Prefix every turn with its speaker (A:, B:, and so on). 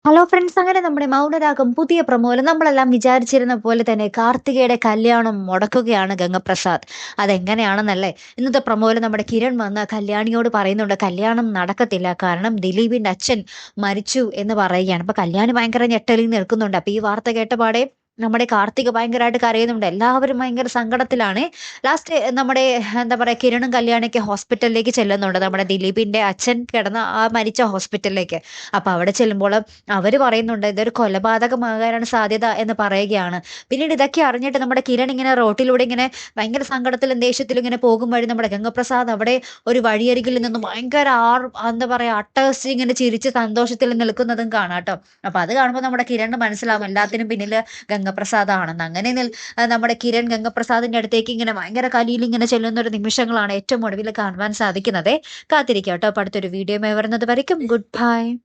A: Hello friends, അങ്ങനെ നമ്മുടെ മൗനരാഗം പുതിയ പ്രൊമോയിൽ നമ്മളെല്ലാം വിചാരിച്ചിരുന്ന പോലെ തന്നെ കാർത്തികയുടെ കല്യാണം മുടക്കുകയാണ് ഗംഗപ്രസാദ്. അതെങ്ങനെയാണെന്നല്ലേ ഇന്നത്തെ പ്രൊമോയിൽ നമ്മുടെ കിരൺ വന്ന് കല്യാണിയോട് പറയുന്നുണ്ട്, കല്യാണം നടക്കത്തില്ല, കാരണം ദിലീപിന്റെ അച്ഛൻ മരിച്ചു എന്ന് പറയുകയാണ്. അപ്പൊ കല്യാണി ഭയങ്കര ഞെട്ടലിൽ നിൽക്കുന്നുണ്ട്. അപ്പൊ ഈ വാർത്ത കേട്ടപാടെ നമ്മുടെ കാർത്തിക ഭയങ്കരമായിട്ട് കരയുന്നുണ്ട്. എല്ലാവരും ഭയങ്കര സങ്കടത്തിലാണ്. ലാസ്റ്റ് നമ്മുടെ എന്താ പറയാ, കിരണും കല്യാണിക്ക് ഹോസ്പിറ്റലിലേക്ക് ചെല്ലുന്നുണ്ട്, നമ്മുടെ ദിലീപിന്റെ അച്ഛൻ കിടന്ന ആ മരിച്ച ഹോസ്പിറ്റലിലേക്ക്. അപ്പൊ അവിടെ ചെല്ലുമ്പോൾ അവര് പറയുന്നുണ്ട് ഇതൊരു കൊലപാതകമാകാനാണ് സാധ്യത എന്ന് പറയുകയാണ്. പിന്നീട് ഇതൊക്കെ അറിഞ്ഞിട്ട് നമ്മുടെ കിരൺ ഇങ്ങനെ റോട്ടിലൂടെ ഇങ്ങനെ ഭയങ്കര സങ്കടത്തിലും ദേഷ്യത്തിലും ഇങ്ങനെ പോകും വഴി നമ്മുടെ ഗംഗപ്രസാദ് അവിടെ ഒരു വഴിയരികിൽ നിന്നും ഭയങ്കര എന്താ പറയാ, അട്ടഹസിച്ച് ഇങ്ങനെ ചിരിച്ച് സന്തോഷത്തിൽ നിൽക്കുന്നതും കാണാട്ടോ. അപ്പൊ അത് കാണുമ്പോൾ നമ്മുടെ കിരണ് മനസ്സിലാവും എല്ലാത്തിനും പിന്നില് ഗംഗപ്രസാദ് ആണെന്ന്. അങ്ങനെ നമ്മുടെ കിരൺ ഗംഗപ്രസാദിന്റെ അടുത്തേക്ക് ഇങ്ങനെ ഭയങ്കര കലിയിൽ ഇങ്ങനെ ചെല്ലുന്ന ഒരു നിമിഷങ്ങളാണ് ഏറ്റവും ഒടുവിൽ കാണുവാൻ സാധിക്കുന്നത്. കാത്തിരിക്കാം കേട്ടോ. അപ്പൊ അടുത്തൊരു വീഡിയോ വരുന്നത് വരയ്ക്കും ഗുഡ് ബൈ.